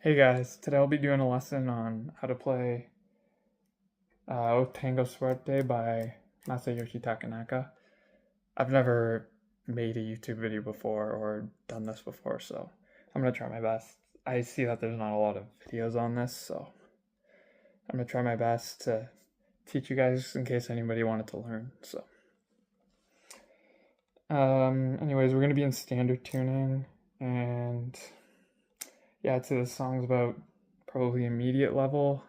Hey guys, today I'll be doing a lesson on how to play Tango Suerte by Masayoshi Takanaka. I've never made a YouTube video before or done this before, so I'm gonna try my best. I see that there's not a lot of videos on this, so I'm gonna try my best to teach you guys in case anybody wanted to learn. Anyways, we're gonna be in standard tuning, and yeah, I'd say this song's about probably immediate level.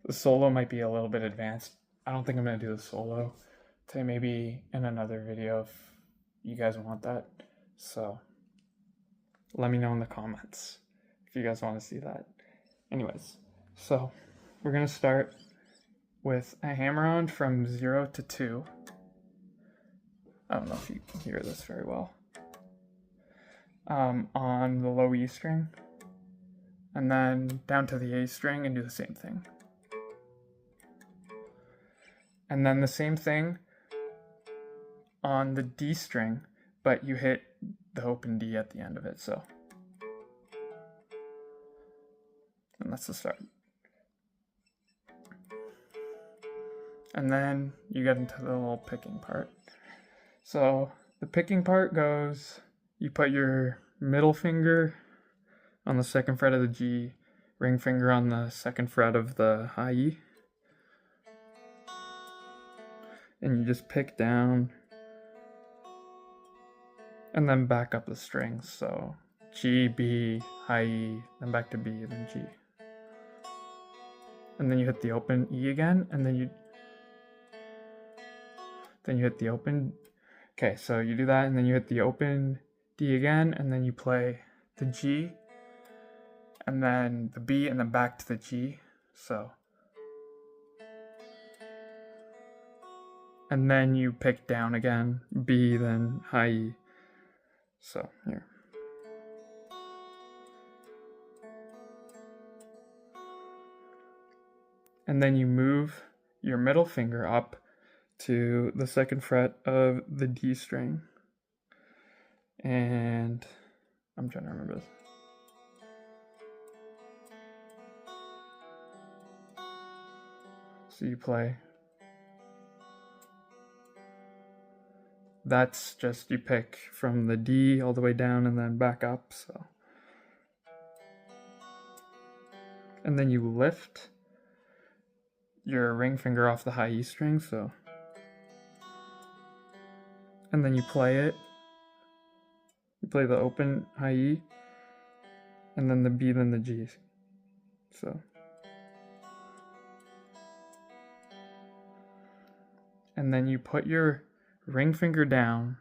The solo might be a little bit advanced. I don't think I'm going to do the solo today, maybe in another video if you guys want that. So let me know in the comments if you guys want to see that. Anyways, so we're going to start with a hammer on from 0 to 2. I don't know if you can hear this very well. On the low E string, and then down to the A string and do the same thing. And then the same thing on the D string, but you hit the open D at the end of it, so. And that's the start. And then you get into the little picking part. So the picking part goes, you put your middle finger on the second fret of the G, ring finger on the second fret of the high E, and you just pick down and then back up the strings. So G, B, high E, then back to B, then G. And then you hit the open E again, and then you hit the open. Okay, so you do that, and then you hit the open D again, and then you play the G, and then the B, and then back to the G. So, and then you pick down again, B, then high E. So here. And then you move your middle finger up to the second fret of the D string. And I'm trying to remember this. So you play. That's just, you pick from the D all the way down and then back up, so. And then you lift your ring finger off the high E string, so. And then you play it. You play the open high E, and then the B, then the G, so. And then you put your ring finger down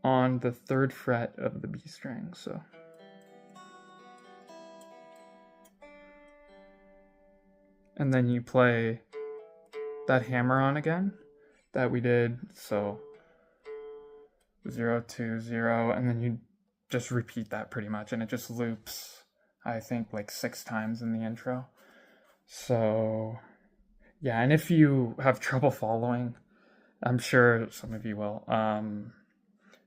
on the third fret of the B string, so. And then you play that hammer on again that we did, so 0 to 0, and then you just repeat that pretty much, and it just loops, I think, like 6 times in the intro. So yeah, and if you have trouble following, I'm sure some of you will,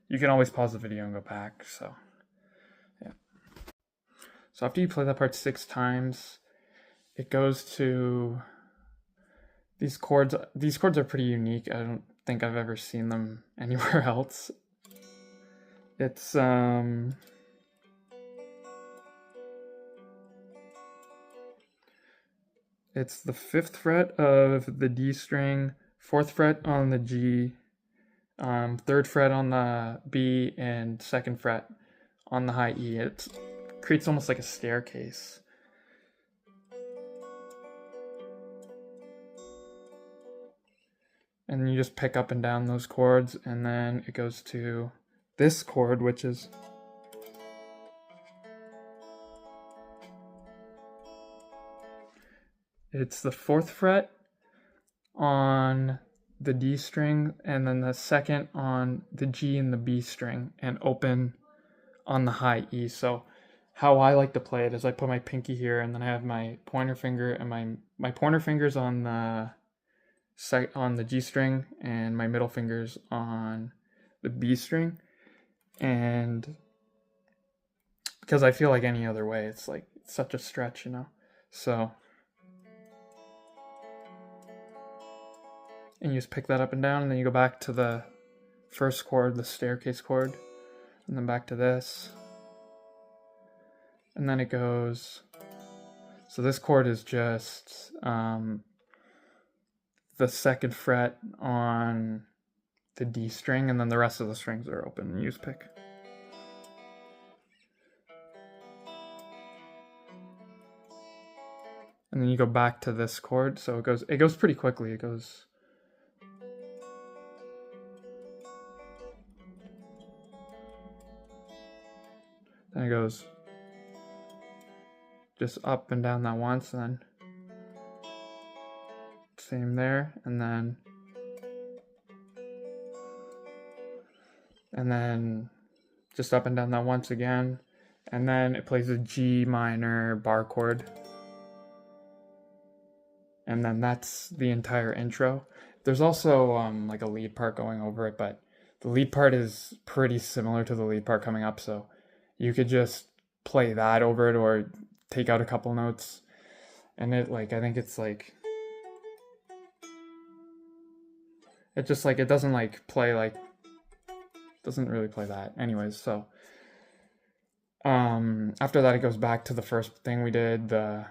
you can always pause the video and go back, so yeah. So after you play that part 6 times, it goes to these chords. These chords are pretty unique. I don't think I've ever seen them anywhere else. It's the 5th fret of the D string, 4th fret on the G, 3rd fret on the B, and 2nd fret on the high E. It creates almost like a staircase. And you just pick up and down those chords, and then it goes to this chord, which is it's the 4th fret on the D string, and then the 2nd on the G and the B string, and open on the high E. So how I like to play it is I put my pinky here, and then I have my pointer finger, and my pointer finger's on the G string, and my middle finger's on the B string, and because I feel like any other way, it's like such a stretch, you know? So, and you just pick that up and down, and then you go back to the first chord, the staircase chord, and then back to this. And then it goes, so this chord is just the second fret on the D string, and then the rest of the strings are open, and you just pick. And then you go back to this chord, so it goes pretty quickly. It goes, then it goes just up and down that once, and then same there, and then just up and down that once again, and then it plays a G minor bar chord, and then that's the entire intro. There's also like a lead part going over it, but the lead part is pretty similar to the lead part coming up, so you could just play that over it or take out a couple notes, and it like, I think it's like, it just like, it doesn't like play like, doesn't really play that anyways. So after that it goes back to the first thing we did, it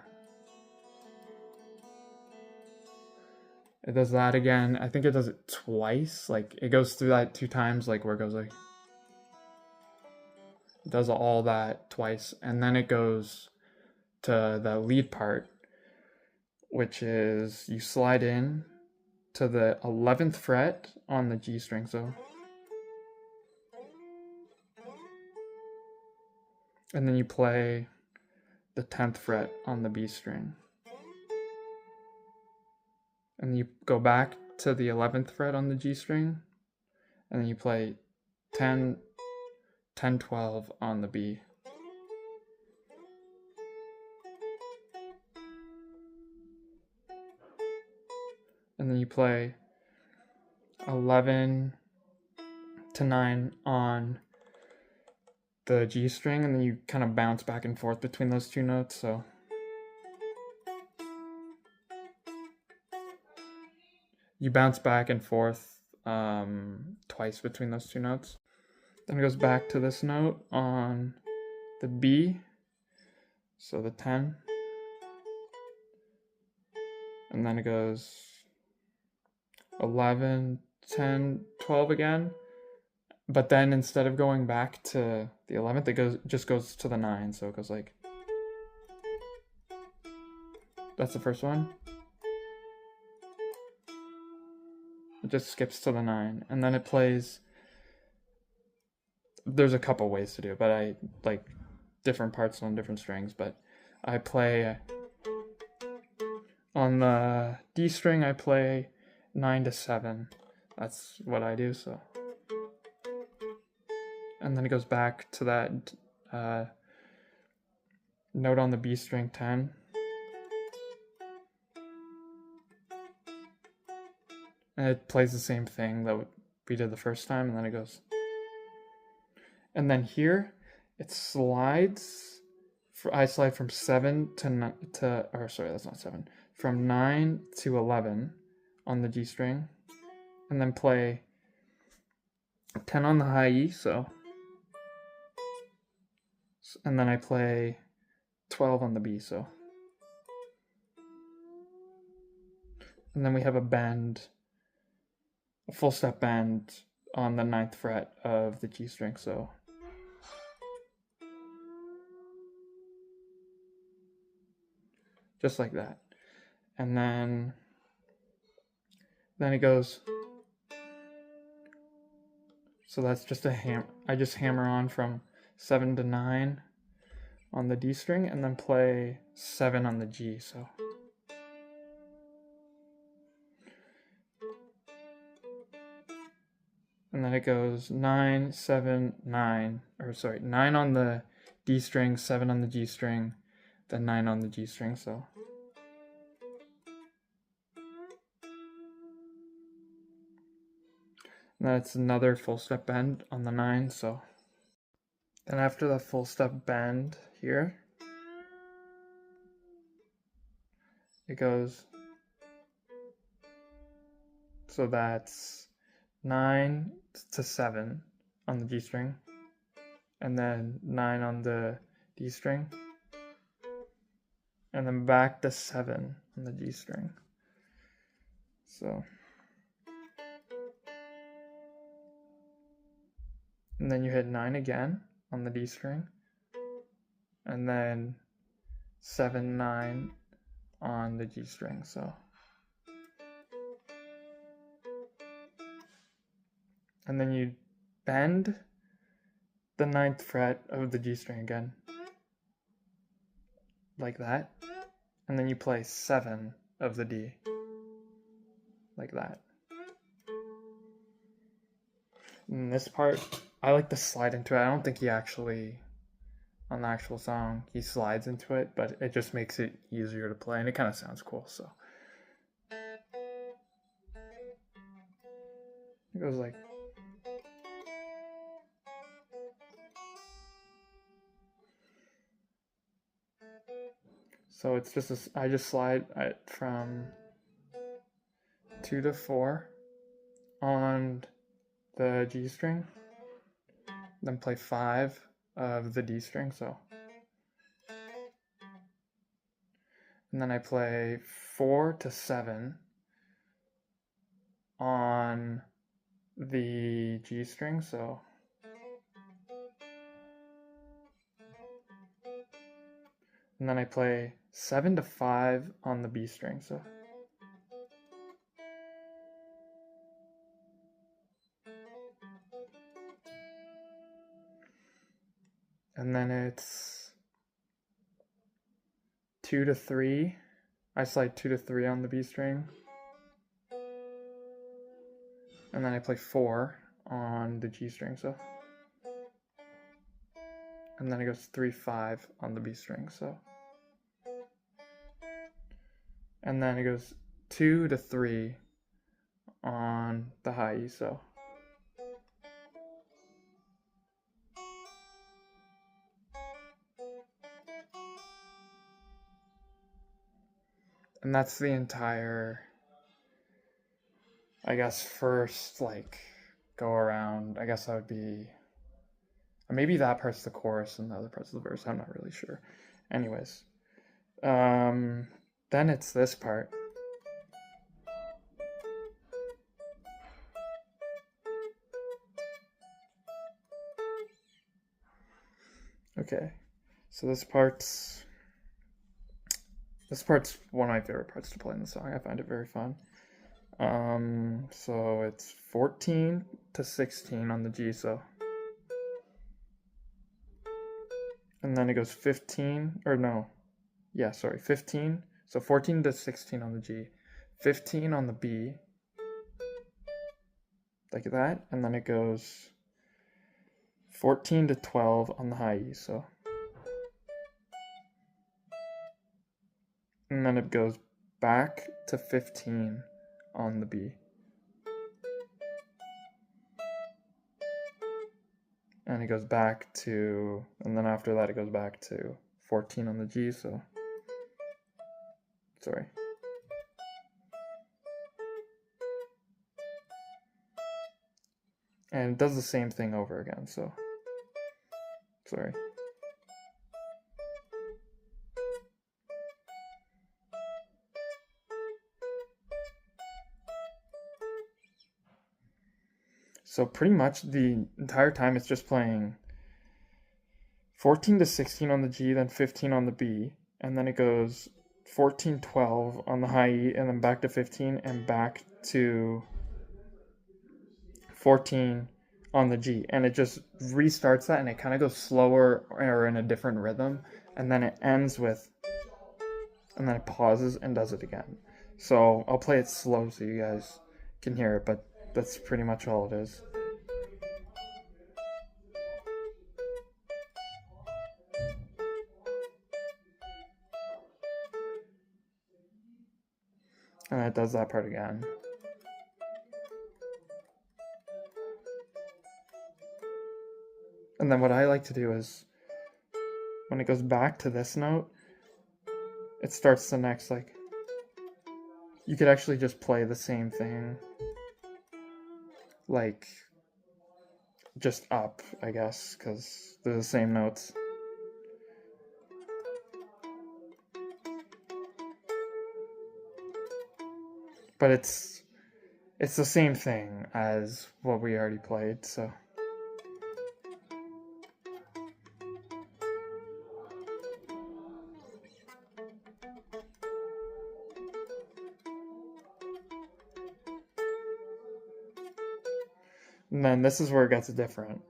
does that again. I think it does it twice, like it goes through that 2 times, like where it goes like, it does all that twice, and then it goes to the lead part, which is you slide in to the 11th fret on the G string, so, and then you play the 10th fret on the B string, and you go back to the 11th fret on the G string, and then you play 10, 10, 12 on the B. And then you play 11 to 9 on the G string, and then you kind of bounce back and forth between those 2 notes, so you bounce back and forth twice between those 2 notes. Then it goes back to this note on the B, so the 10, and then it goes 11, 10, 12 again, but then instead of going back to the 11th, it just goes to the 9, so it goes like, that's the first one. It just skips to the 9, and then it plays, there's a couple ways to do it, but I like different parts on different strings, but I play on the D string, I play 9 to 7. That's what I do, so. And then it goes back to that note on the B string, 10. And it plays the same thing that we did the first time, and then it goes. And then here, it slides, I slide from 7 or sorry, that's not 7, from 9 to 11 on the G string, and then play 10 on the high E, so, and then I play 12 on the B, so. And then we have a bend, a full step bend on the 9th fret of the G string, so. Just like that. And then it goes, so that's just I just hammer on from 7 to 9 on the D string, and then play 7 on the G, so. And then it goes 9, 7, 9, or sorry, 9 on the D string, 7 on the G string, then 9 on the G string, so. And that's another full step bend on the 9, so. Then after the full step bend here, it goes, so that's 9 to 7 on the G string, and then 9 on the D string, and then back to 7 on the G string. So, and then you hit 9 again on the D string, and then 7, 9 on the G string. So, and then you bend the 9th fret of the G string again, like that, and then you play 7 of the D, like that. And this part, I like to slide into it. I don't think he actually, on the actual song, he slides into it, but it just makes it easier to play, and it kind of sounds cool, so. It goes like. So it's just, I just slide it from 2 to 4 on the G string, then play 5 of the D string, so. And then I play 4 to 7 on the G string, so. And then I play 7 to 5 on the B string, so. And then it's 2 to 3. I slide 2 to 3 on the B string. And then I play 4 on the G string, so. And then it goes 3, 5 on the B string, so. And then it goes 2 to 3 on the high E, so. And that's the entire, I guess, first, like, go around. I guess that would be, or maybe that part's the chorus and the other part's the verse. I'm not really sure. Anyways, then it's this part. Okay, so this part's one of my favorite parts to play in the song. I find it very fun. So it's 14 to 16 on the G, so. And then it goes 15, or no, yeah, sorry, 15. So 14 to 16 on the G, 15 on the B, like that, and then it goes 14 to 12 on the high E, so. And then it goes back to 15 on the B. And it goes back to, and then after that it goes back to 14 on the G, so. Sorry. And it does the same thing over again, so. Sorry. So pretty much the entire time it's just playing 14 to 16 on the G, then 15 on the B, and then it goes 14, 12 on the high E, and then back to 15, and back to 14 on the G. And it just restarts that, and it kind of goes slower or in a different rhythm, and then it ends with, and then it pauses and does it again. So I'll play it slow so you guys can hear it, but that's pretty much all it is. And it does that part again. And then what I like to do is, when it goes back to this note, it starts the next, like, you could actually just play the same thing, like, just up, I guess, because they're the same notes. But it's the same thing as what we already played, so. And then this is where it gets different.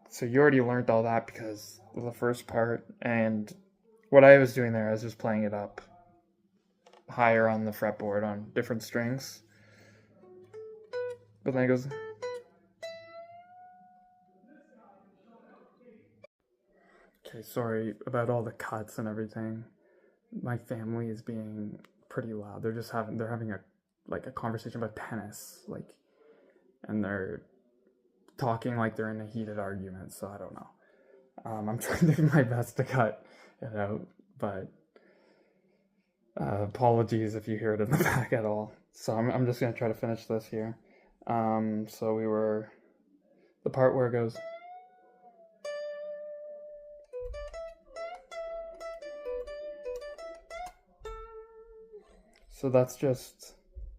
So you already learned all that because of the first part, and what I was doing there, I was just playing it up higher on the fretboard on different strings. But then it goes. Okay, sorry about all the cuts and everything. My family is being pretty loud. They're having a conversation about tennis, like, and they're talking like they're in a heated argument, so I don't know. I'm trying to do my best to cut it out, but apologies if you hear it in the back at all. So I'm just gonna try to finish this here. So we were the part where it goes. So that's just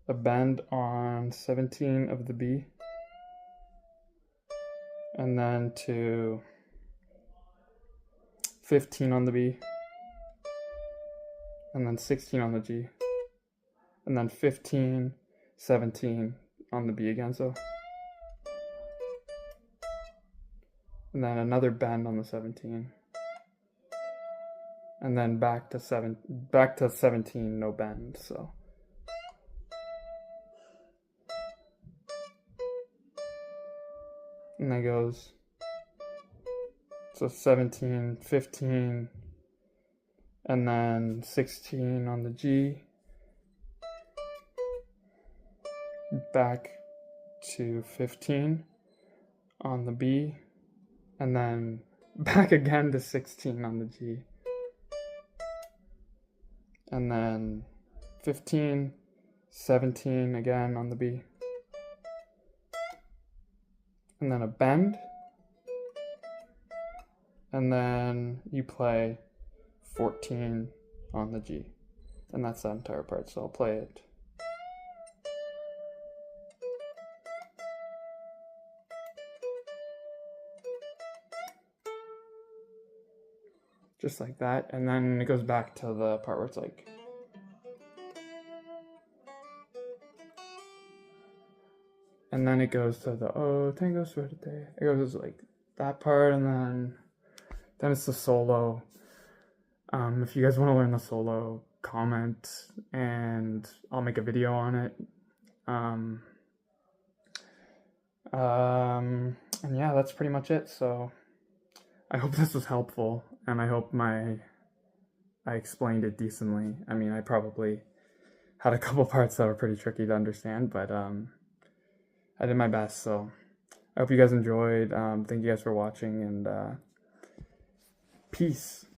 a bend on 17 of the B, and then to 15 on the B, and then 16 on the G, and then 15, 17 on the B again, so. And then another bend on the 17. And then back to 17, no bend, so. And then goes, so 17, 15, and then 16 on the G, back to 15 on the B, and then back again to 16 on the G, and then 15, 17 again on the B, and then a bend, and then you play 14 on the G, and that's that entire part, so I'll play it. Just like that, and then it goes back to the part where it's like. And then it goes to the Tengo Suerte. It goes like that part, and then it's the solo. If you guys want to learn the solo, comment, and I'll make a video on it. And yeah, that's pretty much it. So I hope this was helpful, and I hope I explained it decently. I mean, I probably had a couple parts that were pretty tricky to understand, but I did my best. So I hope you guys enjoyed. Thank you guys for watching, and peace.